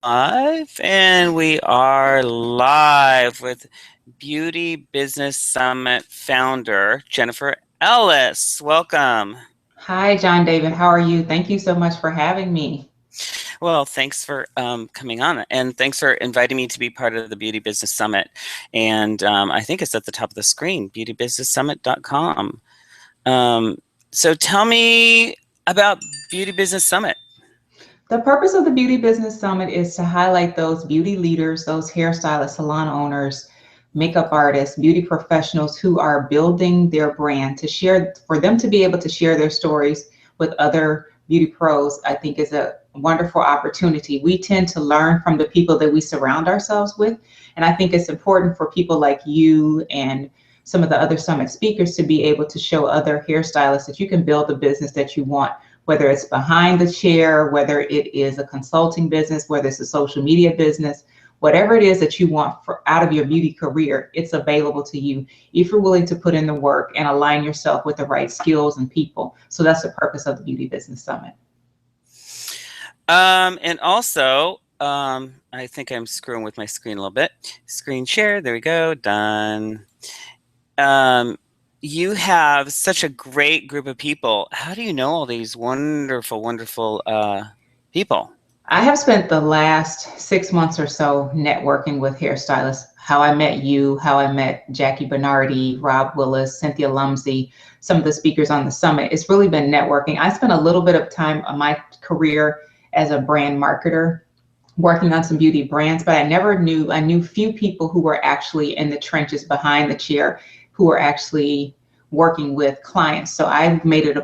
And we are live with Beauty Business Summit founder Jennifer Ellis. Welcome. Hi, Jon-David. How are you? Thank you so much for having me. Well, thanks for coming on, and thanks for inviting me to be part of the Beauty Business Summit. And I think it's at the top of the screen, beautybusinesssummit.com. So tell me about Beauty Business Summit. The purpose of the Beauty Business Summit is to highlight those beauty leaders, those hairstylists, salon owners, makeup artists, beauty professionals who are building their brand to share, for them to be able to share their stories with other beauty pros. I think is a wonderful opportunity. We tend to learn from the people that we surround ourselves with. And I think it's important for people like you and some of the other summit speakers to be able to show other hairstylists that you can build the business that you want, whether it's behind the chair, whether it is a consulting business, whether it's a social media business, whatever it is that you want out of your beauty career, it's available to you if you're willing to put in the work and align yourself with the right skills and people. So that's the purpose of the Beauty Business Summit. And also, I think I'm screwing with my screen a little bit. Screen share, there we go, done. You have such a great group of people. How do you know all these wonderful, wonderful people? I have spent the last 6 months or so networking with hairstylists. How I met you, how I met Jackie Bernardi, Rob Willis, Cynthia Lumsey, some of the speakers on the summit. It's really been networking. I spent a little bit of time on my career as a brand marketer, working on some beauty brands, but I knew few people who were actually in the trenches behind the chair, who were actually working with clients. So I made it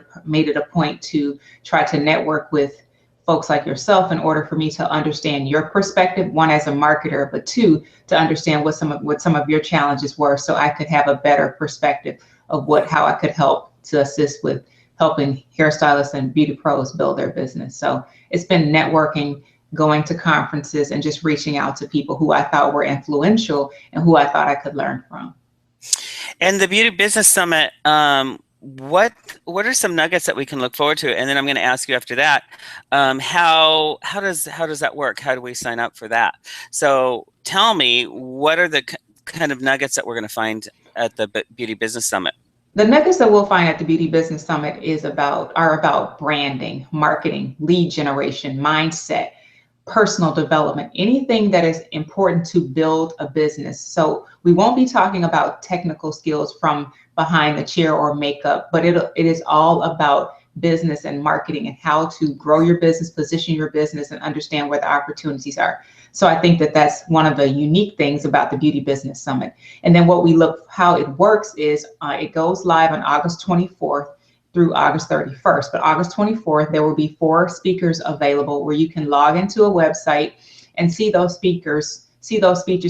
a point to try to network with folks like yourself in order for me to understand your perspective, one as a marketer, but two, to understand what some of your challenges were, so I could have a better perspective of how I could help to assist with helping hairstylists and beauty pros build their business. So it's been networking, going to conferences, and just reaching out to people who I thought were influential and who I thought I could learn from. And the Beauty Business Summit, what are some nuggets that we can look forward to? And then I'm going to ask you after that, how does that work? How do we sign up for that? So tell me, what are the kind of nuggets that we're going to find at the Beauty Business Summit? The nuggets that we'll find at the Beauty Business Summit are about branding, marketing, lead generation, mindset, personal development, anything that is important to build a business. So we won't be talking about technical skills from behind the chair or makeup, but it is all about business and marketing and how to grow your business, position your business, and understand where the opportunities are. So I think that that's one of the unique things about the Beauty Business Summit. And then how it works is it goes live on August 24th through August 31st. But August 24th, there will be 4 speakers available where you can log into a website and see those speeches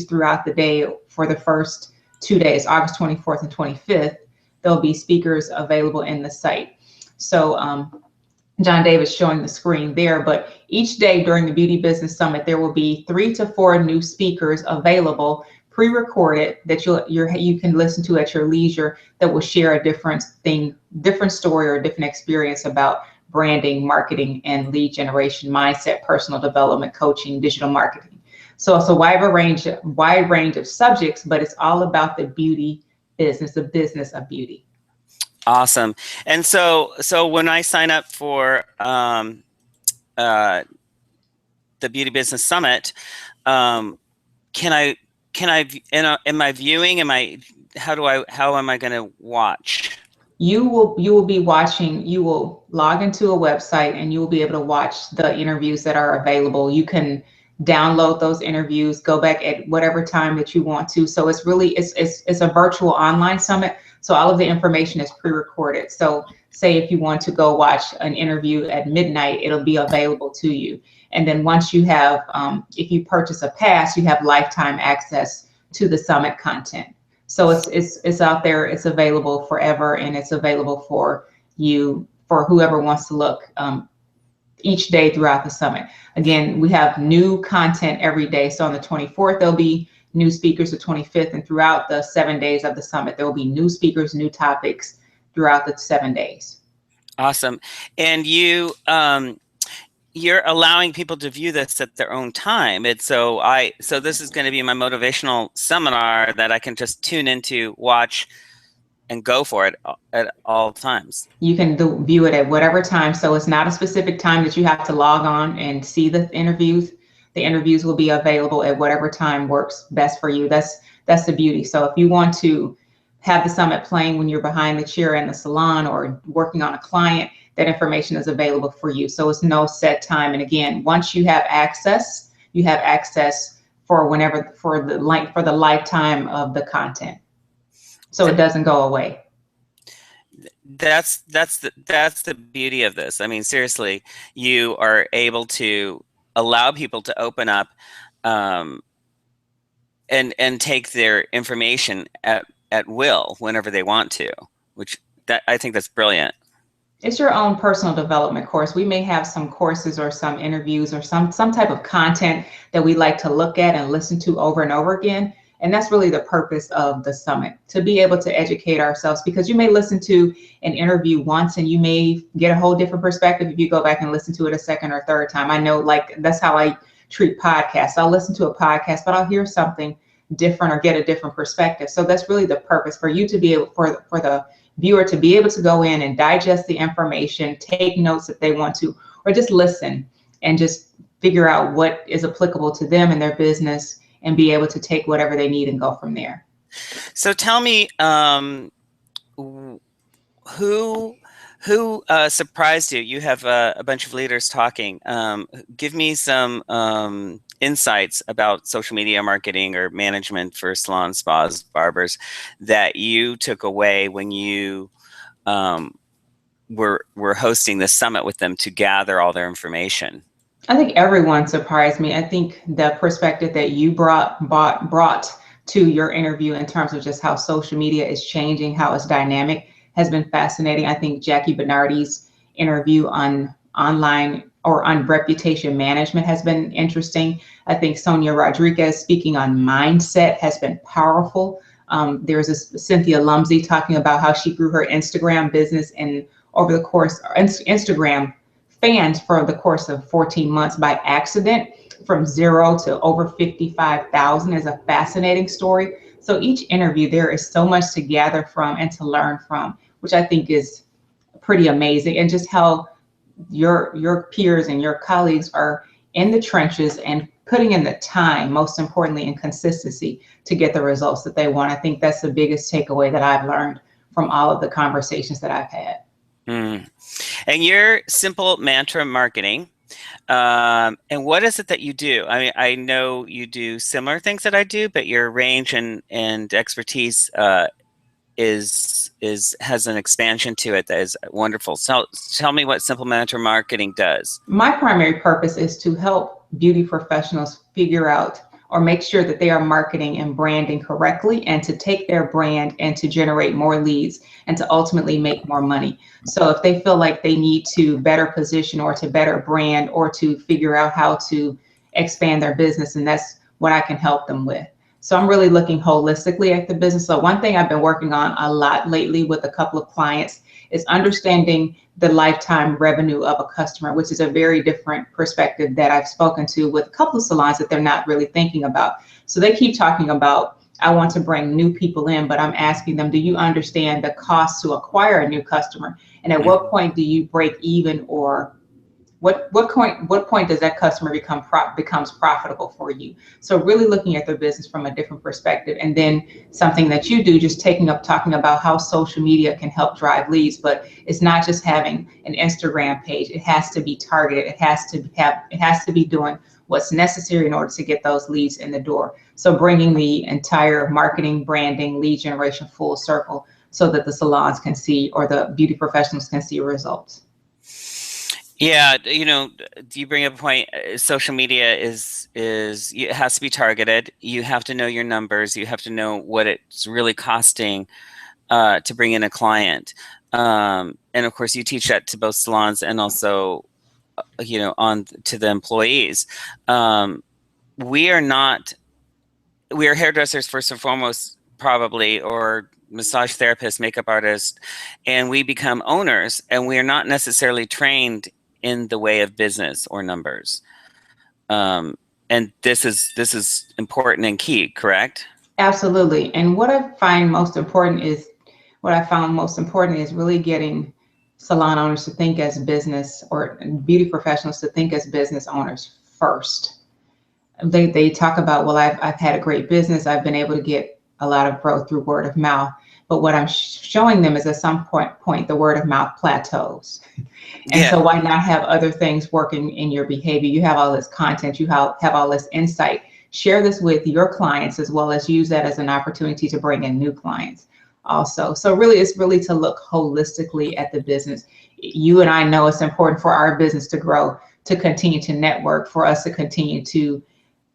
throughout the day for the first 2 days, August 24th and 25th. There'll be speakers available in the site. So Jon-David's showing the screen there, but each day during the Beauty Business Summit, there will be 3 to 4 new speakers available, pre-recorded, that you can listen to at your leisure, that will share a different story or a different experience about branding, marketing, and lead generation, mindset, personal development, coaching, digital marketing. So it's a wide range of subjects, but it's all about the beauty business, the business of beauty. Awesome. And so when I sign up for the Beauty Business Summit, am I viewing? How am I going to watch? You will be watching. You will log into a website and you will be able to watch the interviews that are available. You can download those interviews, go back at whatever time that you want to. So it's a virtual online summit. So all of the information is pre-recorded. So say if you want to go watch an interview at midnight, it'll be available to you. And then once you have, if you purchase a pass, you have lifetime access to the summit content. So it's out there, it's available forever, and it's available for whoever wants to look each day throughout the summit. Again, we have new content every day. So on the 24th, there'll be new speakers, the 25th, and throughout the 7 days of the summit, there will be new speakers, new topics throughout the 7 days. Awesome. And you you're allowing people to view this at their own time. It's so this is going to be my motivational seminar that I can just tune into, watch, and go for it at all times. You can view it at whatever time. So it's not a specific time that you have to log on and see the interviews. The interviews will be available at whatever time works best for you. That's the beauty. So if you want to have the summit playing when you're behind the chair in the salon or working on a client, that information is available for you. So it's no set time. And again, once you have access for whenever, for the lifetime of the content. So it doesn't go away. That's the beauty of this. I mean, seriously, you are able to allow people to open up and take their information at will whenever they want to, which I think that's brilliant. It's your own personal development course. We may have some courses or some interviews or some type of content that we like to look at and listen to over and over again. And that's really the purpose of the summit, to be able to educate ourselves, because you may listen to an interview once and you may get a whole different perspective if you go back and listen to it a second or third time. I know, like, that's how I treat podcasts. I'll listen to a podcast, but I'll hear something different or get a different perspective. So that's really the purpose, for you to be able, for the viewer to be able to go in and digest the information, take notes if they want to, or just listen and just figure out what is applicable to them and their business, and be able to take whatever they need and go from there. So tell me, who surprised you? You have a bunch of leaders talking. Give me some insights about social media marketing or management for salons, spas, barbers that you took away when you were hosting this summit with them to gather all their information. I think everyone surprised me. I think the perspective that you brought to your interview in terms of just how social media is changing, how it's dynamic, has been fascinating. I think Jackie Bernardi's interview on online or on reputation management has been interesting. I think Sonia Rodriguez speaking on mindset has been powerful. There's this Cynthia Lumsey talking about how she grew her Instagram business and over the course, Instagram fans for the course of 14 months by accident, from 0 to over 55,000, is a fascinating story. So each interview, there is so much to gather from and to learn from, which I think is pretty amazing. And just how your peers and your colleagues are in the trenches and putting in the time, most importantly, and consistency to get the results that they want. I think that's the biggest takeaway that I've learned from all of the conversations that I've had. And your simple mantra marketing, and what is it that you do? I mean, I know you do similar things that I do, but your range and expertise has an expansion to it that is wonderful. So tell me what simple mantra marketing does. My primary purpose is to help beauty professionals figure out or make sure that they are marketing and branding correctly, and to take their brand and to generate more leads and to ultimately make more money. So if they feel like they need to better position or to better brand or to figure out how to expand their business, and that's what I can help them with. So I'm really looking holistically at the business. So one thing I've been working on a lot lately with a couple of clients is understanding the lifetime revenue of a customer, which is a very different perspective that I've spoken to with a couple of salons that they're not really thinking about. So they keep talking about, I want to bring new people in, but I'm asking them, do you understand the cost to acquire a new customer? And at what point do you break even, or what point does that customer becomes profitable for you? So really looking at their business from a different perspective. And then something that you do, just talking about how social media can help drive leads, but it's not just having an Instagram page. It has to be targeted. It has to be doing what's necessary in order to get those leads in the door. So bringing the entire marketing, branding, lead generation full circle so that the salons can see, or the beauty professionals can see results. Yeah, you know, you bring up a point. Social media it has to be targeted. You have to know your numbers. You have to know what it's really costing to bring in a client. And of course, you teach that to both salons and also, you know, on to the employees. We are hairdressers first and foremost, probably, or massage therapists, makeup artists, and we become owners, and we are not necessarily trained in the way of business or numbers. And this is important and key, correct? Absolutely. And what I found most important is really getting salon owners to think as business, or beauty professionals to think as business owners first. They talk about, well, I've had a great business. I've been able to get a lot of growth through word of mouth. But what I'm showing them is at some point the word of mouth plateaus. And Yeah. so why not have other things working in your behavior? You have all this content, you have all this insight. Share this with your clients, as well as use that as an opportunity to bring in new clients also. So really, it's really to look holistically at the business. You and I know it's important for our business to grow, to continue to network, for us to continue to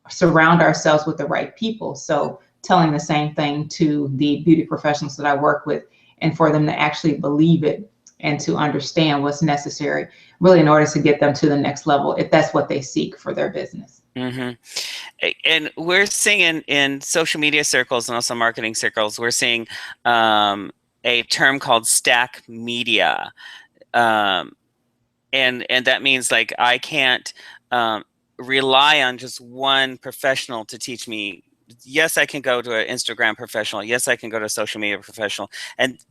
surround ourselves with the right people. So telling the same thing to the beauty professionals that I work with, and for them to actually believe it and to understand what's necessary really in order to get them to the next level, if that's what they seek for their business. Hmm. And we're seeing in social media circles and also marketing circles, we're seeing a term called stack media. Um, and that means like I can't um, rely on just one professional to teach me. Yes, I can go to an Instagram professional. Yes, I can go to a social media professional.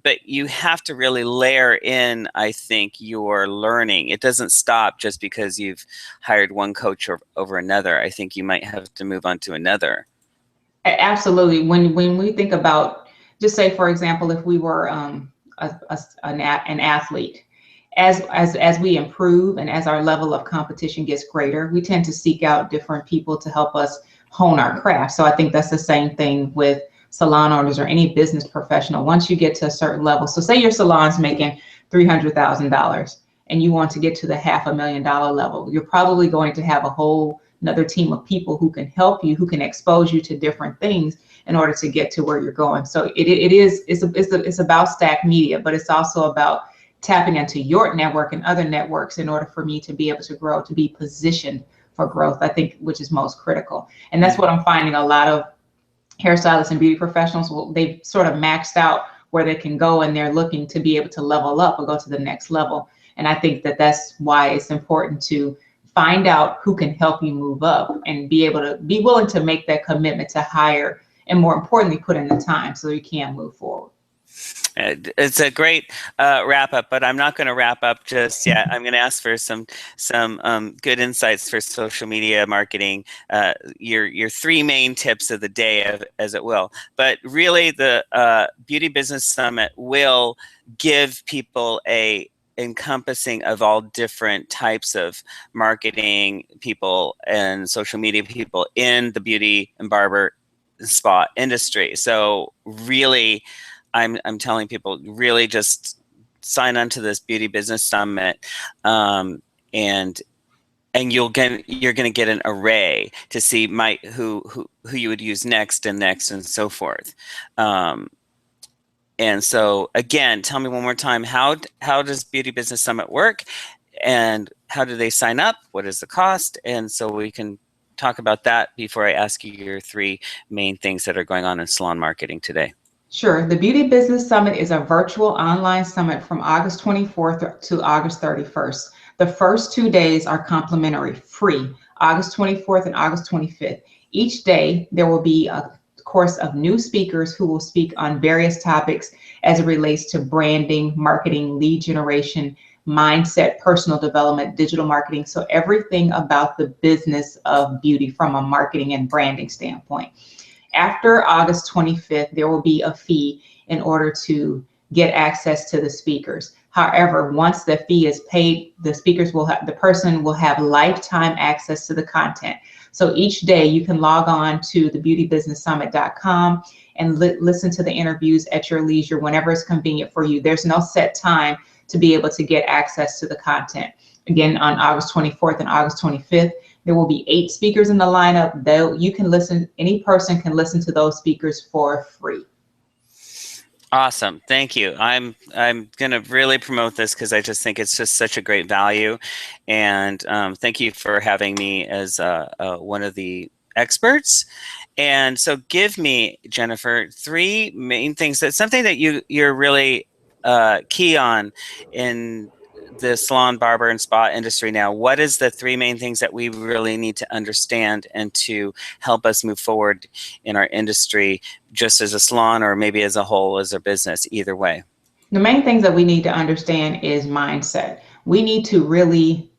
But you have to really layer in, I think, your learning. It doesn't stop just because you've hired one coach over another. I think you might have to move on to another. Absolutely. When we think about, just say for example, if we were an athlete, as we improve and as our level of competition gets greater, we tend to seek out different people to help us hone our craft. So I think that's the same thing with salon owners or any business professional. Once you get to a certain level, so say your salon's making $300,000 and you want to get to the $500,000 level, you're probably going to have a whole another team of people who can help you, who can expose you to different things in order to get to where you're going. So it's about stack media, but it's also about tapping into your network and other networks in order for me to be able to grow, to be positioned for growth, I think, which is most critical. And that's what I'm finding a lot of hairstylists and beauty professionals, they've sort of maxed out where they can go, and they're looking to be able to level up or go to the next level. And I think that that's why it's important to find out who can help you move up and be able to be willing to make that commitment to hire, and more importantly, put in the time so you can move forward. It's a great wrap up, but I'm not going to wrap up just yet. I'm going to ask for some good insights for social media marketing. Your three main tips of the day, as it will. But really, the Beauty Business Summit will give people a encompassing of all different types of marketing people and social media people in the beauty and barber spa industry. So really, I'm telling people, really just sign on to this Beauty Business Summit, and you're going to get an array to see who you would use next and next and so forth. And so again, tell me one more time, how does Beauty Business Summit work, and how do they sign up? What is the cost? And so we can talk about that before I ask you your three main things that are going on in salon marketing today. Sure. The Beauty Business Summit is a virtual online summit from August 24th to August 31st. The first 2 days are complimentary, free, August 24th and August 25th. Each day, there will be a course of new speakers who will speak on various topics as it relates to branding, marketing, lead generation, mindset, personal development, digital marketing. So everything about the business of beauty from a marketing and branding standpoint. After August 25th, there will be a fee in order to get access to the speakers. However, once the fee is paid, the person will have lifetime access to the content. So each day you can log on to thebeautybusinesssummit.com and listen to the interviews at your leisure whenever it's convenient for you. There's no set time to be able to get access to the content. Again, on August 24th and August 25th, there will be 8 speakers in the lineup. Though you can listen, any person can listen to those speakers for free. Awesome. Thank you. I'm going to really promote this because I just think it's just such a great value. And thank you for having me as one of the experts. And so give me, Jennifer, 3 main things, that's something that you're really key on in the salon, barber, and spa industry now, what is the three main things that we really need to understand and to help us move forward in our industry, just as a salon or maybe as a whole, as a business, either way? The main things that we need to understand is mindset. We need to really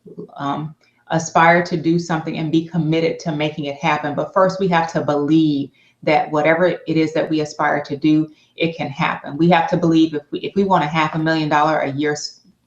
aspire to do something and be committed to making it happen. But first, we have to believe that whatever it is that we aspire to do, it can happen. We have to believe if we want a $500,000 a year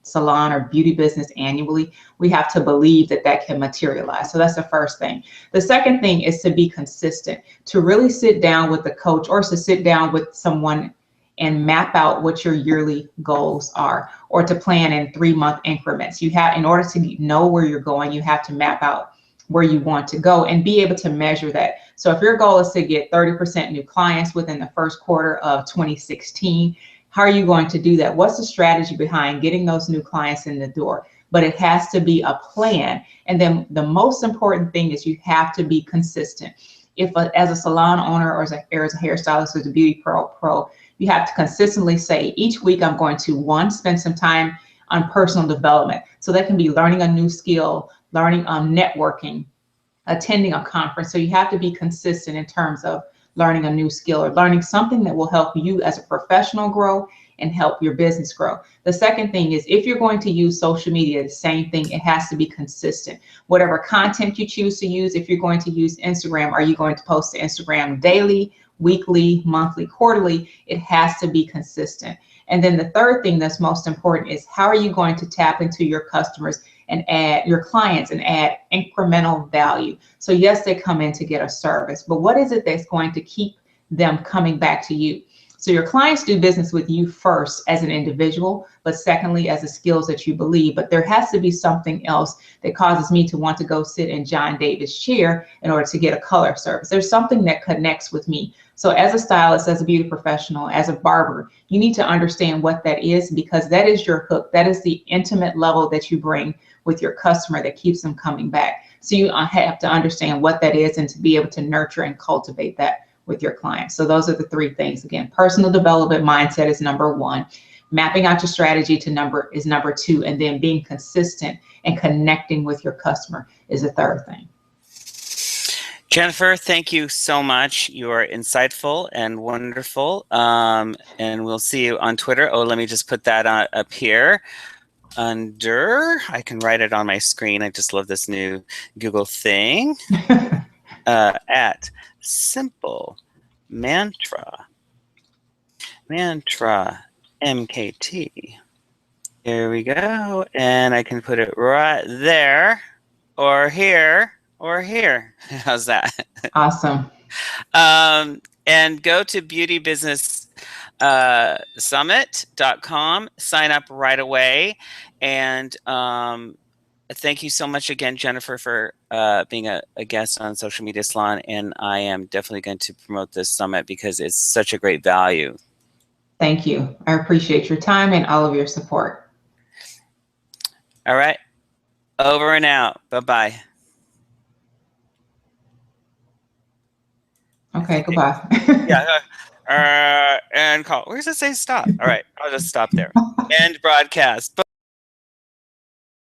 salon or beauty business annually, we have to believe that that can materialize. So that's the first thing. The second thing is to be consistent, to really sit down with the coach or to sit down with someone and map out what your yearly goals are, or to plan in 3-month increments. You have, in order to know where you're going, you have to map out where you want to go and be able to measure that. So if your goal is to get 30% new clients within the first quarter of 2016, how are you going to do that? What's the strategy behind getting those new clients in the door? But it has to be a plan. And then the most important thing is you have to be consistent. If as a salon owner or as a hairstylist or as a beauty pro, you have to consistently say, each week I'm going to, one, spend some time on personal development. So that can be learning a new skill, learning networking, attending a conference. So you have to be consistent in terms of learning a new skill or learning something that will help you as a professional grow and help your business grow. The second thing is, if you're going to use social media, the same thing, it has to be consistent. Whatever content you choose to use, if you're going to use Instagram, are you going to post to Instagram daily, weekly, monthly, quarterly? It has to be consistent. And then the third thing that's most important is, how are you going to tap into your customers and add your clients and add incremental value? So yes, they come in to get a service, but what is it that's going to keep them coming back to you? So your clients do business with you first as an individual, but secondly, as the skills that you believe. But there has to be something else that causes me to want to go sit in Jon-David's chair in order to get a color service. There's something that connects with me. So as a stylist, as a beauty professional, as a barber, you need to understand what that is, because that is your hook. That is the intimate level that you bring with your customer that keeps them coming back. So you have to understand what that is and to be able to nurture and cultivate that with your clients. So those are the three things. Again, personal development mindset is number one. Mapping out your strategy is number two. And then being consistent and connecting with your customer is the third thing. Jennifer, thank you so much. You are insightful and wonderful. And we'll see you on Twitter. Oh, let me just put that up here. I can write it on my screen. I just love this new Google thing. At Simple Mantra MKT. Here we go. And I can put it right there, or here, or here. How's that? Awesome. And go to beautybusinesssummit.com, sign up right away. And thank you so much again, Jennifer, for being a guest on Social Media Salon. And I am definitely going to promote this summit because it's such a great value. Thank you. I appreciate your time and all of your support. All right. Over and out. Bye-bye. Okay, goodbye. Yeah. And call. Where does it say stop? All right. I'll just stop there. End broadcast.